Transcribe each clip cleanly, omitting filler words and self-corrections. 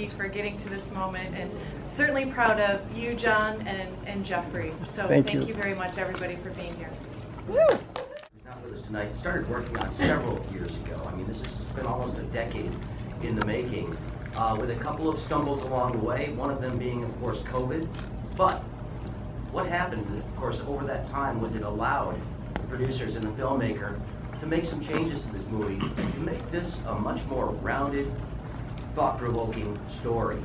feat for getting to this moment, and certainly proud of you, John, and Jeffrey. So thank you very much, everybody, for being here. Woo! Not with us tonight. Started working on several years ago. I mean, this has been almost a decade in the making, with a couple of stumbles along the way, one of them being, of course, COVID. But what happened, of course, over that time was it allowed the producers and the filmmaker to make some changes to this movie and to make this a much more rounded, thought-provoking story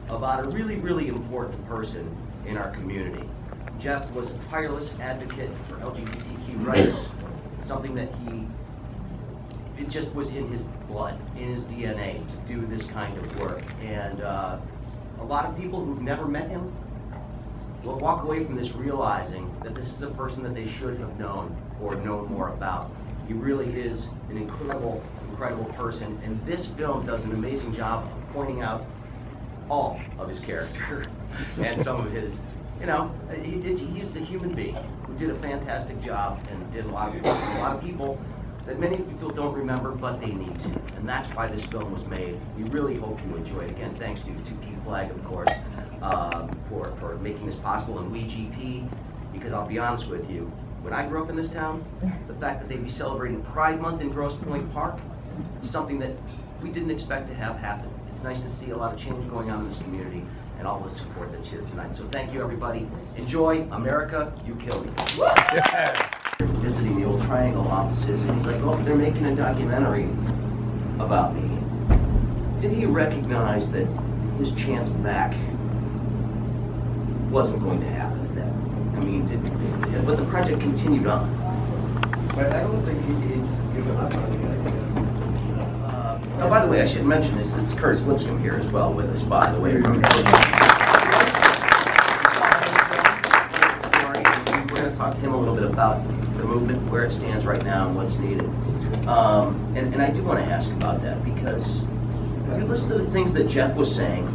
about a really, really important person in our community. Jeff was a tireless advocate for LGBTQ rights. It's something that it just was in his blood, in his DNA, to do this kind of work. And a lot of people who've never met him will walk away from this realizing that this is a person that they should have known or known more about. He really is an incredible, incredible person, and this film does an amazing job of pointing out all of his character and some of his, you know, he's a human being who did a fantastic job and did a lot of people that many people don't remember, but they need to. And that's why this film was made. We really hope you enjoy it. Again, thanks to Keith Flagg, of course, for making this possible, and WeGP, because I'll be honest with you, when I grew up in this town, the fact that they'd be celebrating Pride Month in Grosse Pointe Park is something that we didn't expect to have happen. It's nice to see a lot of change going on in this community and all the support that's here tonight. So thank you, everybody. Enjoy. America, you killed me. Visiting the old Triangle offices, and he's like, oh, they're making a documentary about me. Did he recognize that his chance back wasn't going to happen at that? I mean, but the project continued on. But I don't think he did give up on it. Oh, by the way, I should mention it's Curtis Lipscomb here as well with us, by the way. We're going to talk to him a little bit about the movement, where it stands right now, and what's needed. And I do want to ask about that, because if you listen to the things that Jeff was saying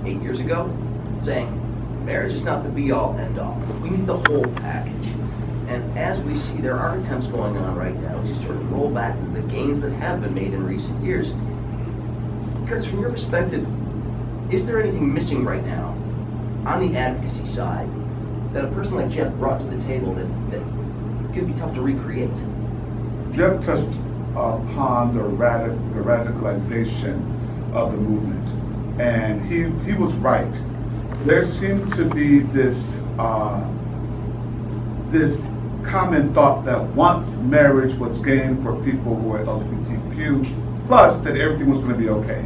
8 years ago, saying marriage is not the be-all, end-all. We need the whole package. And as we see, there are attempts going on right now to sort of roll back the gains that have been made in recent years. Curtis, from your perspective, is there anything missing right now on the advocacy side that a person like Jeff brought to the table that could be tough to recreate? Jeff touched upon the radicalization of the movement, and he was right. There seemed to be this common thought that once marriage was gained for people who are LGBTQ, plus that everything was going to be okay.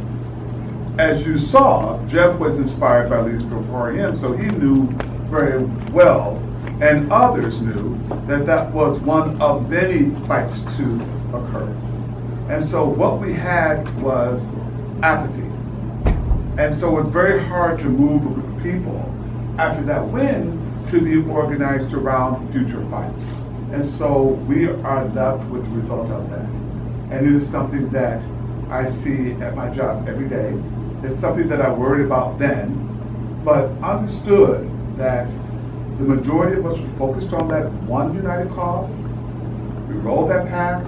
As you saw, Jeff was inspired by leaders before him, so he knew very well, and others knew, that that was one of many fights to occur. And so what we had was apathy. And so it's very hard to move a group of people after that win to be organized around future fights. And so we are left with the result of that. And it is something that I see at my job every day. It's something that I worried about then, but understood that the majority of us were focused on that one united cause. We rolled that path,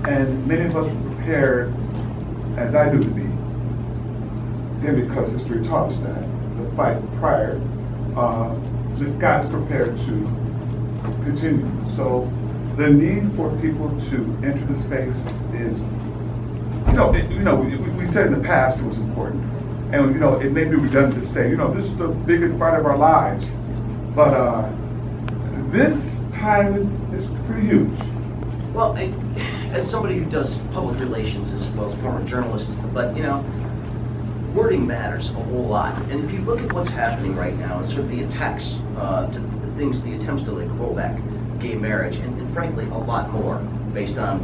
and many of us were prepared, as I knew to be, and because history taught us that, the fight prior, God is prepared to continue. So the need for people to enter the space is, we said in the past it was important. And, it may be redundant to say, this is the biggest part of our lives. But this time is pretty huge. Well, as somebody who does public relations as well as former journalist, but, wording matters a whole lot. And if you look at what's happening right now, it's sort of the attacks the attempts to roll back gay marriage, and frankly, a lot more based on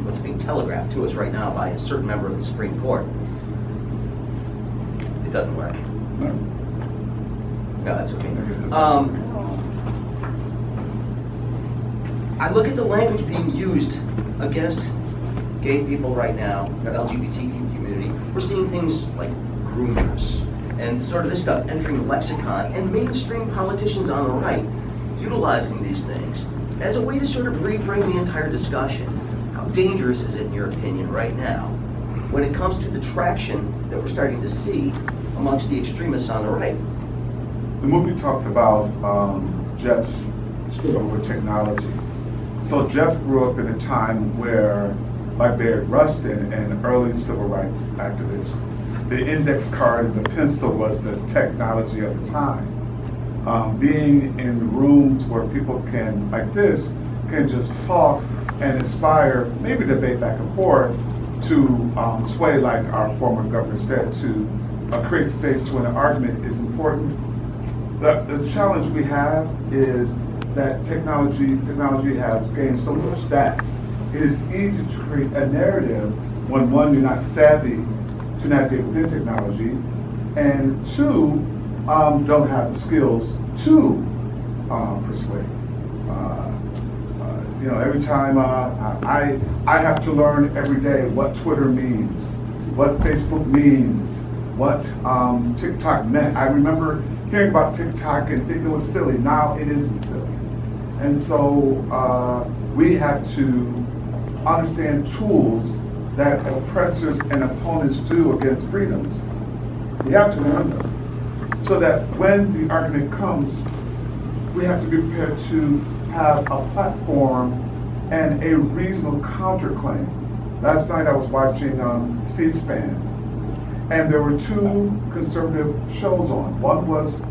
what's being telegraphed to us right now by a certain member of the Supreme Court. It doesn't work. No. No, that's okay. I look at the language being used against gay people right now, the LGBTQ community. We're seeing things like groomers and sort of this stuff entering the lexicon, and mainstream politicians on the right utilizing these things as a way to sort of reframe the entire discussion. How dangerous is it, in your opinion, right now, when it comes to the traction that we're starting to see amongst the extremists on the right. The movie talked about Jeff's struggle with technology. So Jeff grew up in a time where, like Baird Rustin and early civil rights activists, the index card and the pencil was the technology of the time. Being in rooms where people can, like this, can just talk and inspire, maybe debate back and forth, to sway, like our former governor said, to create space to an argument is important. The challenge we have is that technology has gained so much that it is easy to create a narrative when one, you're not savvy to navigate within technology, and two, don't have the skills to persuade. Every time I have to learn every day what Twitter means, what Facebook means, what TikTok meant. I remember hearing about TikTok and thinking it was silly. Now it isn't silly. And so we have to understand tools that oppressors and opponents do against freedoms. We have to learn them so that when the argument comes, we have to be prepared to have a platform and a reasonable counterclaim. Last night I was watching C-SPAN, and there were two conservative shows on. One was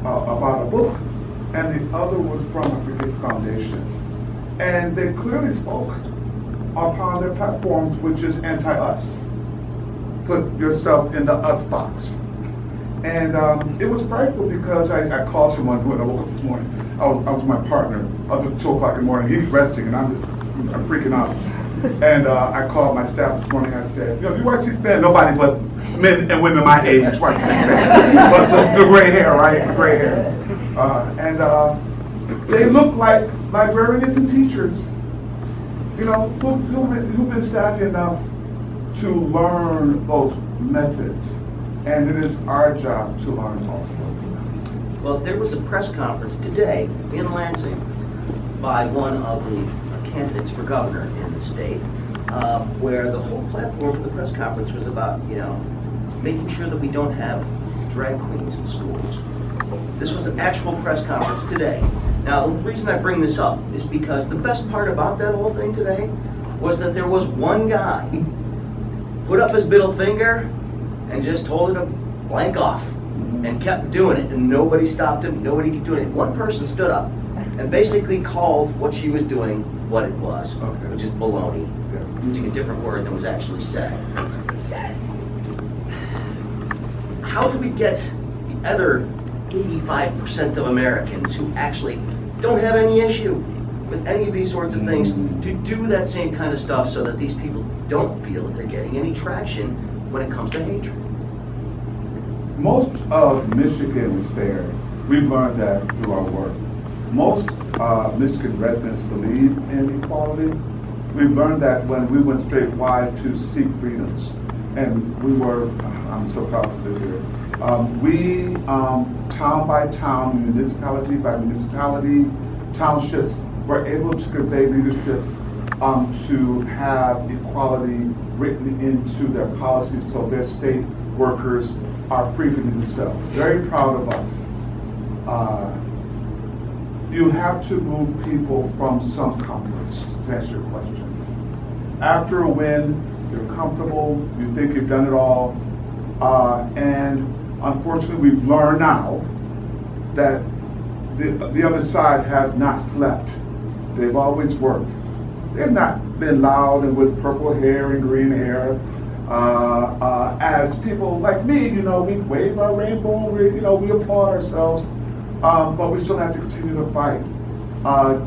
about a book, and the other was from a Brigade Foundation. And they clearly spoke upon their platforms, which is anti-us. Put yourself in the us box. And it was frightful because I called someone when I woke up this morning. I was with my partner. I was at 2 o'clock in the morning. He's resting, and I'm freaking out. And I called my staff this morning. I said, you watch C-SPAN? Nobody but men and women my age watch C-SPAN. But the gray hair, right? The gray hair. And they look like librarians and teachers, who've been savvy enough to learn those methods. And it is our job to learn also. Well, there was a press conference today in Lansing by one of the candidates for governor in the state, where the whole platform for the press conference was about, making sure that we don't have drag queens in schools. This was an actual press conference today. Now, the reason I bring this up is because the best part about that whole thing today was that there was one guy put up his middle finger and just told it to blank off and kept doing it, and nobody stopped him, nobody could do anything. One person stood up and basically called what she was doing what it was, which is baloney, using a different word than was actually said. How do we get the other 85% of Americans who actually don't have any issue with any of these sorts of things to do that same kind of stuff so that these people don't feel that they're getting any traction when it comes to hatred? Most of Michigan is fair. We've learned that through our work. Most Michigan residents believe in equality. We've learned that when we went statewide to seek freedoms, and I'm so proud to live here. We, town by town, municipality by municipality, townships were able to convey leaderships to have equality written into their policies so their state workers are free to themselves. Very proud of us. You have to move people from some comforts, to answer your question. After a win, you're comfortable, you think you've done it all, and unfortunately we've learned now that the other side have not slept. They've always worked. They've not been loud and with purple hair and green hair. As people like me, we wave our rainbow, we applaud ourselves, but we still have to continue to fight.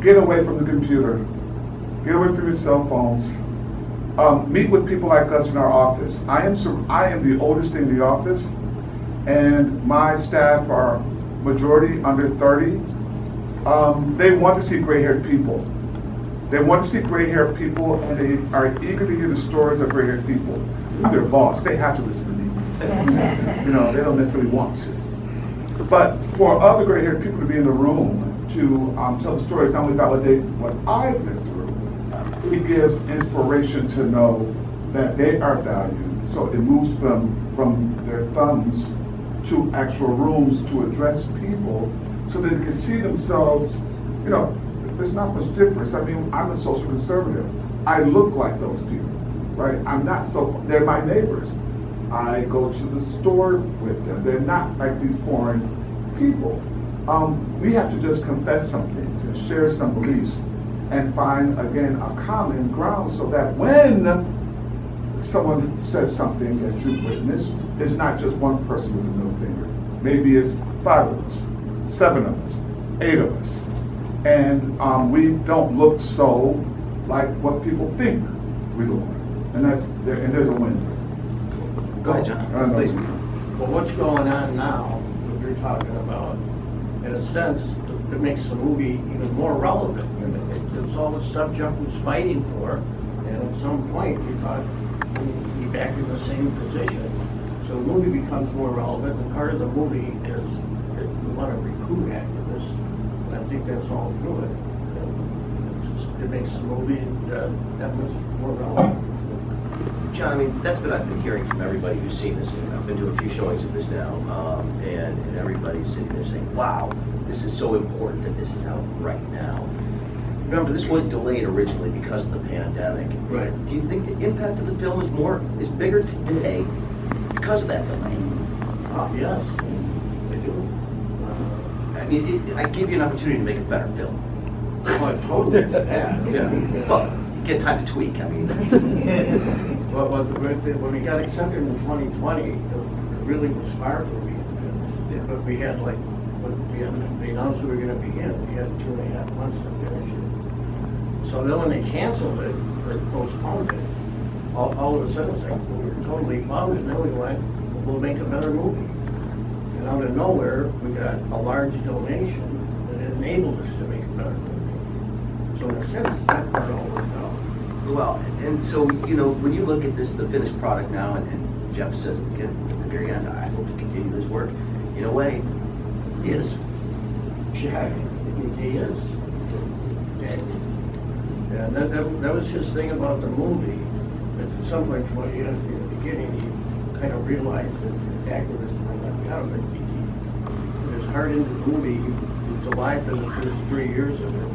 Get away from the computer. Get away from your cell phones. Meet with people like us in our office. I am the oldest in the office, and my staff are majority under 30. They want to see gray-haired people. They want to see gray-haired people, and they are eager to hear the stories of gray-haired people. I'm their boss. They have to listen to me. They don't necessarily want to. But for other gray-haired people to be in the room to tell the stories, not only validate what I've been through, it gives inspiration to know that they are valued. So it moves them from their thumbs to actual rooms to address people so that they can see themselves, you know, there's not much difference. I mean, I'm a social conservative. I look like those people, right? I'm not so, they're my neighbors. I go to the store with them. They're not like these foreign people. We have to just confess some things and share some beliefs and find, again, a common ground so that when someone says something that you witnessed, it's not just one person with a middle finger. Maybe it's 5 of us, 7 of us, 8 of us. And we don't look so like what people think we look like. And there's a win. Go ahead, John. Please. Well, what's going on now, what you're talking about, in a sense, it makes the movie even more relevant. It's all the stuff Jeff was fighting for, and at some point, we thought we'd be back in the same position. So the movie becomes more relevant, and part of the movie is that we want to recruit activists, and I think that's all through it. It makes the movie that much more relevant. John, I mean, that's what I've been hearing from everybody who's seen this. I've been to a few showings of this now, and everybody's sitting there saying, wow, this is so important that this is out right now. Remember, this was delayed originally because of the pandemic. Right. Do you think the impact of the film is bigger today because of that delay? Yes, they do. I mean, I give you an opportunity to make a better film. Well, I totally did that. Yeah. Well, you get time to tweak, I mean. Well, when we got accepted in 2020, it really was far from being finished. But we had they announced we were going to begin. We had 2.5 months to finish it. So then when they canceled it, or postponed it, all of a sudden it's like, we were totally bummed, and then we went, we'll make a better movie. And out of nowhere, we got a large donation that enabled us to make a better movie. So in a sense, that part all worked out. Well, and so, you know, when you look at this, the finished product now, and Jeff says again at the very end, I hope to continue this work, in a way, he is. Yeah, he is. And that was his thing about the movie. At some point from what he asked me in the beginning, he kind of realized that activism might not be out of it. He put his heart into the movie. He was alive for the first 3 years of it.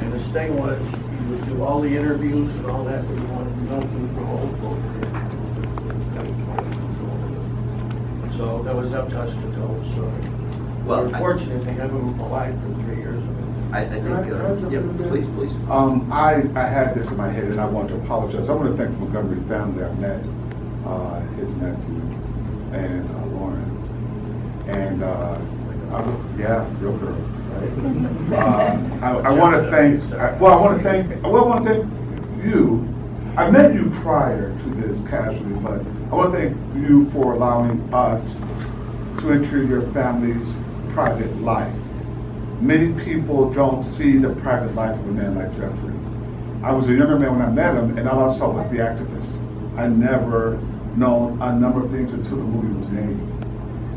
And his thing was, he would do all the interviews and all that, but he wanted no control over it. So that was up to us to tell the story. Well, We're fortunate to have him alive for 3 years of it. I think, yeah, please. I had this in my head and I want to apologize. I want to thank the Montgomery family. I met his nephew and Lauren. And yeah, real girl. Right? I want to thank you. I met you prior to this casually, but I want to thank you for allowing us to enter your family's private life. Many people don't see the private life of a man like Jeffrey. I was a younger man when I met him, and all I saw was the activist. I never known a number of things until the movie was made.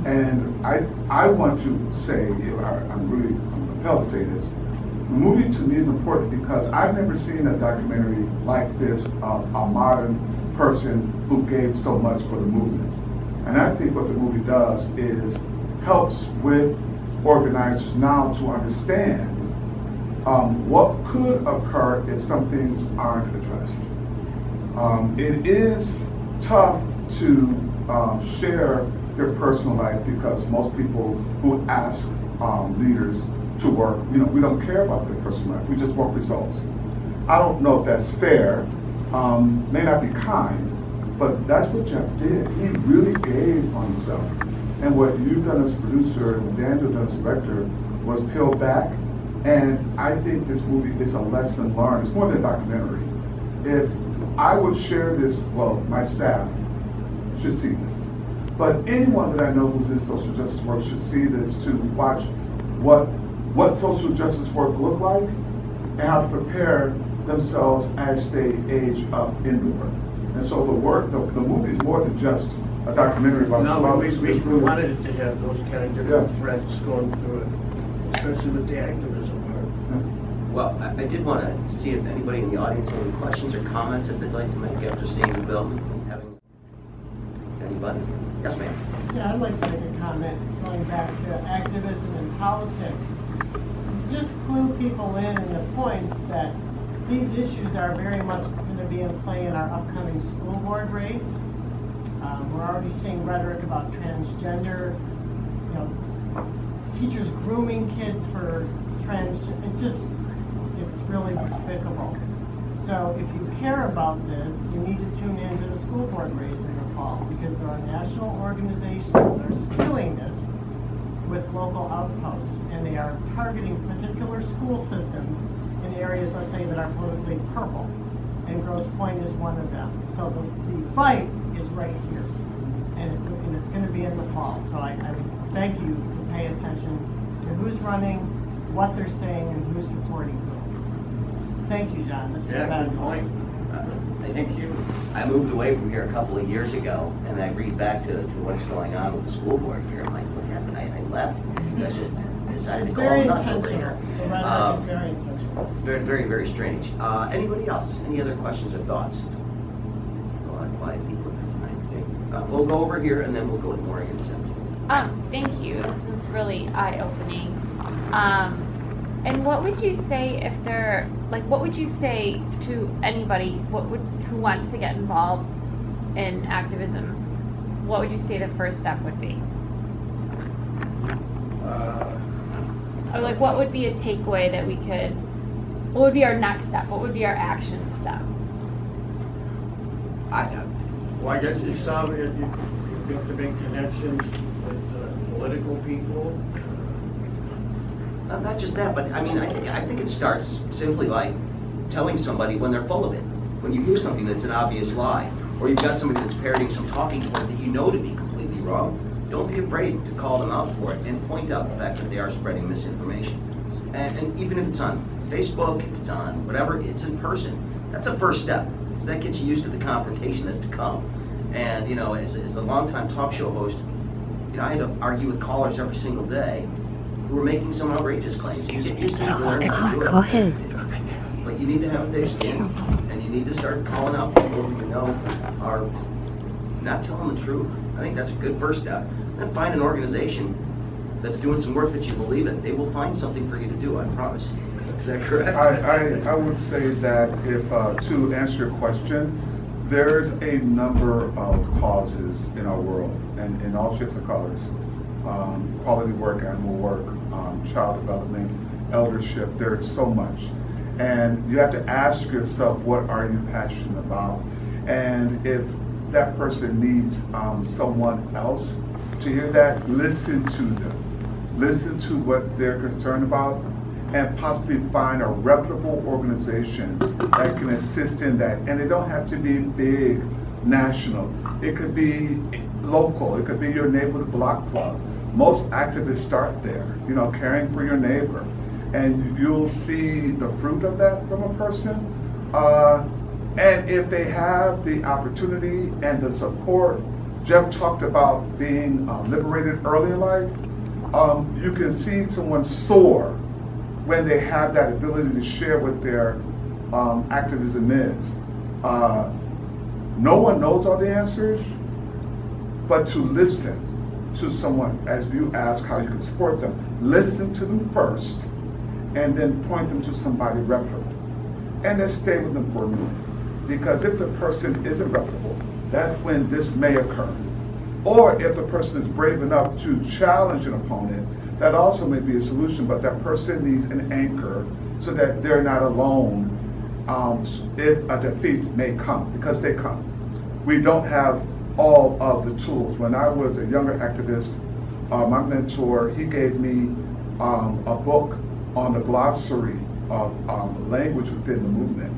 And I want to say, I'm compelled to say this, the movie to me is important because I've never seen a documentary like this of a modern person who gave so much for the movement. And I think what the movie does is helps with organizers now to understand what could occur if some things aren't addressed. It is tough to share your personal life because most people who ask leaders to work, we don't care about their personal life. We just want results. I don't know if that's fair, may not be kind, but that's what Jeff did. He really gave on himself. And what you've done as producer and what Daniel done as director was peel back. And I think this movie is a lesson learned. It's more than a documentary. If I would share this, well, my staff should see this. But anyone that I know who's in social justice work should see this to watch what social justice work look like and how to prepare themselves as they age up in the work. And so the movie is more than just a documentary about we wanted it to have those kind of different threads going through it, especially with the activism part. Well, I did want to see if anybody in the audience had any questions or comments that they'd like to make after seeing the film. Any anybody? Yes, ma'am. Yeah, I'd like to make a comment going back to activism and politics. Just clue people in the points that these issues are very much going to be in play in our upcoming school board race. We're already seeing rhetoric about transgender, you know, teachers grooming kids for transgender. It's really despicable. So if you care about this, you need to tune into the school board race in the fall, because there are national organizations that are spewing this with local outposts, and they are targeting particular school systems in areas, let's say, that are politically purple, and Grosse Pointe is one of them. So the fight is right here, and it's going to be in the fall. So I would beg you to pay attention to who's running, what they're saying, and who's supporting who. Thank you, John. This was Good point. I think I moved away from here a couple of years ago, and I read back to what's going on with the school board here. I'm like, what happened? I left. You guys just decided to It's go very all nuts over intentional. here. The rhetoric is very intentional. It's very, very, very strange. Anybody else? Any other questions or thoughts? A lot of quiet people here tonight. Okay. We'll go over here, and then we'll go to Morgan's. Thank you. This is really eye-opening. And what would you say if they're, like, what would you say to anybody who wants to get involved in activism? What would you say the first step would be? Or like, what would be a takeaway that what would be our next step? What would be our action step? Well, I guess you have to make connections with political people. Not just that, but I mean, I think it starts simply by telling somebody when they're full of it. When you hear something that's an obvious lie, or you've got somebody that's parroting some talking point that you know to be completely wrong, don't be afraid to call them out for it and point out the fact that they are spreading misinformation. And even if it's on Facebook, if it's on whatever, it's in person. That's a first step, because that gets you used to the confrontation that's to come. And, you know, as a longtime talk show host, you know, I had to argue with callers every single day who were making some outrageous claims. You get used to it. Go ahead. But you need to have a thick skin, and you need to start calling out people who you know are not telling the truth. I think that's a good first step. Then find an organization that's doing some work that you believe in. They will find something for you to do, I promise. Is that correct? I would say that if, to answer your question, there's a number of causes in our world, and in all shapes and colors. Quality work, animal work, child development, eldership, there's so much. And you have to ask yourself, what are you passionate about? And if that person needs someone else to hear that, listen to them. Listen to what they're concerned about, and possibly find a reputable organization that can assist in that. And it don't have to be big, national. It could be local. It could be your neighborhood block club. Most activists start there, you know, caring for your neighbor. And you'll see the fruit of that from a person. And if they have the opportunity and the support, Jeff talked about being liberated early in life. You can see someone soar when they have that ability to share what their activism is. No one knows all the answers, but to listen to someone, as you ask how you can support them, listen to them first, and then point them to somebody reputable. And then stay with them for a minute. Because if the person isn't reputable, that's when this may occur. Or if the person is brave enough to challenge an opponent, that also may be a solution, but that person needs an anchor so that they're not alone if a defeat may come, because they come. We don't have all of the tools. When I was a younger activist, my mentor, he gave me a book on the glossary of language within the movement.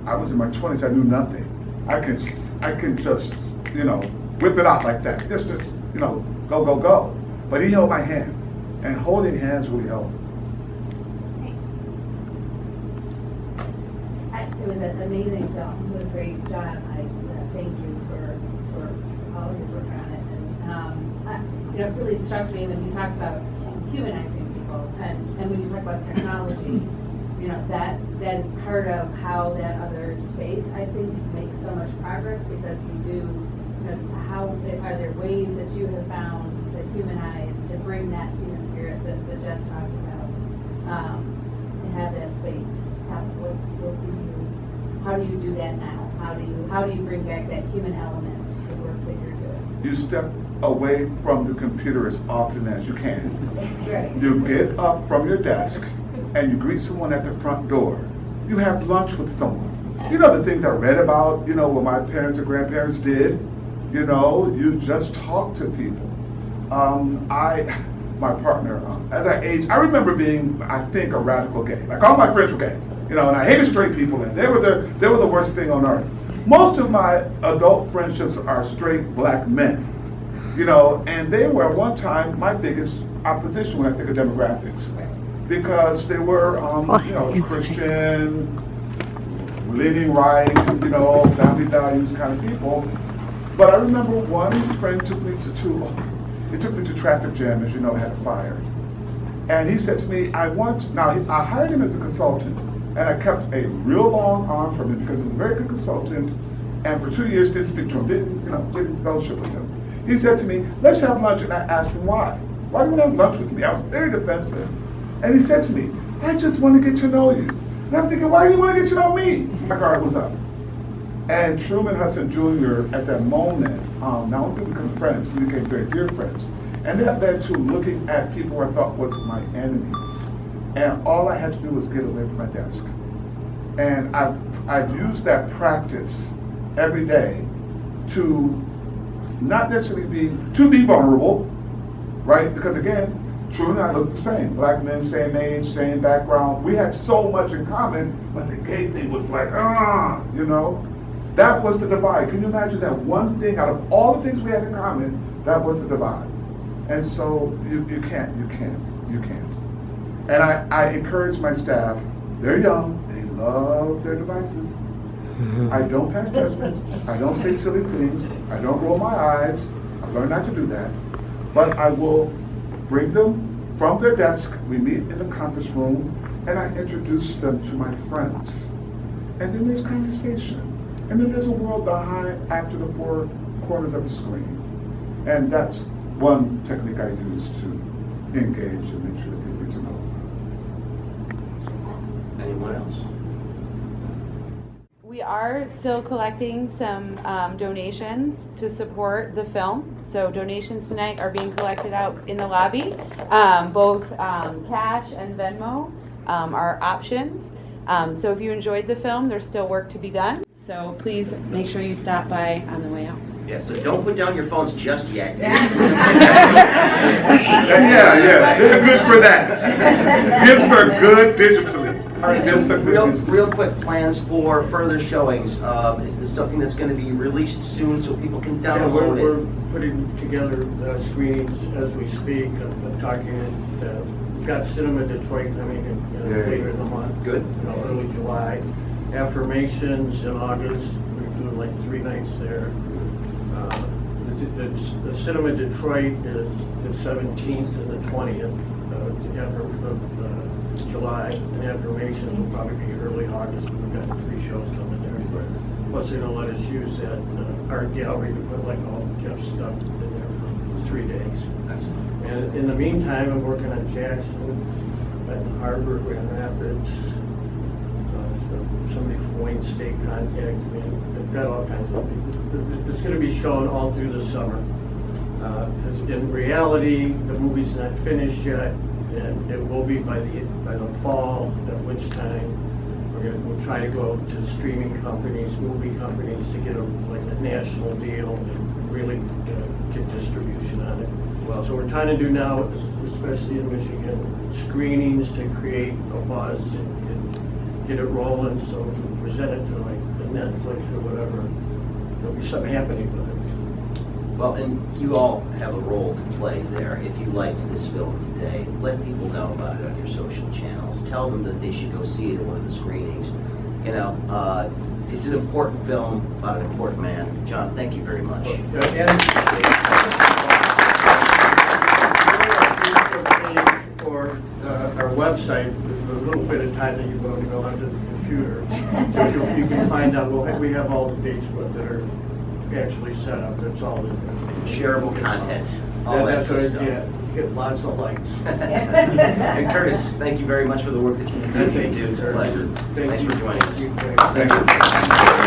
I was in my 20s, I knew nothing. I can just, you know, whip it out like that. Just, you know, go, go, go. But he held my hand, and holding hands really helped. It was an amazing film. It was great, John. I thank you for all of your work on it. And it really struck me when you talked about humanizing people, and when you talk about technology, you know, that is part of how that other space, I think, makes so much progress, because we do are there ways that you have found to humanize, to bring that human spirit that Jeff talked about, to have that space? How do you do that now? How do you bring back that human element to the work that you're doing? You step away from the computer as often as you can. Right. You get up from your desk and you greet someone at the front door. You have lunch with someone. You know the things I read about, you know, what my parents or grandparents did. You know, you just talk to people. My partner, as I aged, I remember being, I think, a radical gay. Like all my friends were gay, you know, and I hated straight people, and they were the worst thing on earth. Most of my adult friendships are straight black men, you know, and they were at one time my biggest opposition when I think of demographics, because they were, you know, Christian, leaning right, you know, family values kind of people. But I remember one friend took me to traffic jam, as you know, had a fire. And he said to me, I hired him as a consultant, and I kept a real long arm from him because he was a very good consultant, and for 2 years didn't speak to him, didn't fellowship with him. He said to me, let's have lunch, and I asked him why. Why do you want to have lunch with me? I was very defensive. And he said to me, I just want to get to know you. And I'm thinking, why do you want to get to know me? My guard was up. And Truman Hudson Jr. at that moment, not only did we become friends, we became very dear friends. And that led to looking at people who I thought was my enemy. And all I had to do was get away from my desk. And I've used that practice every day to not necessarily be vulnerable, right? Because again, Truman and I look the same. Black men, same age, same background. We had so much in common, but the gay thing was like, you know? That was the divide. Can you imagine that one thing out of all the things we had in common, that was the divide? And so you can't. And I encourage my staff, they're young, they love their devices. I don't pass judgment, I don't say silly things, I don't roll my eyes, I've learned not to do that. But I will bring them from their desk, we meet in the conference room, and I introduce them to my friends. And then there's conversation. And then there's a world behind, after the four corners of the screen. And that's one technique I use to engage and make sure that people get to know. Anyone else? We are still collecting some donations to support the film. So donations tonight are being collected out in the lobby. Both cash and Venmo are options. So if you enjoyed the film, there's still work to be done. So please make sure you stop by on the way out. Yeah, so don't put down your phones just yet. Yeah, they're good for that. Gifts are good digitally. All right, so real quick plans for further showings. Is this something that's going to be released soon so people can download it? We're putting together screenings as we speak. I'm talking, we've got Cinema Detroit coming in later in the month. Good. Early July. Affirmations in August. We're doing like 3 nights there. The Cinema Detroit is the 17th and the 20th of July. And Affirmations will probably be early August. We've got 3 shows coming there. Plus, they're going to let us use that art gallery to put like all Jeff's stuff in there for 3 days. Excellent. And in the meantime, I'm working on Jackson, at Harbor, Grand Rapids. Somebody from Wayne State contacted me. They've got all kinds of people. It's going to be shown all through the summer. Because in reality, the movie's not finished yet, and it will be by the fall. At which time we'll try to go to streaming companies, movie companies, to get a national deal and really get distribution on it. Well, so we're trying to do now, especially in Michigan, screenings to create a buzz and get it rolling, so we can present it to like the Netflix or whatever. There'll be something happening with it. Well, and you all have a role to play there. If you liked this film today, let people know about it on your social channels. Tell them that they should go see it at one of the screenings. You know, it's an important film about an important man. John, thank you very much. For our website, a little bit of time that you're going to go onto the computer, you can find out. We have all the dates that are actually set up, that's all. Shareable content, all that That's good what, stuff. yeah, get lots of likes. And Curtis, thank you very much for the work that you continue to do. It's a pleasure. Thanks for joining us. Thank you.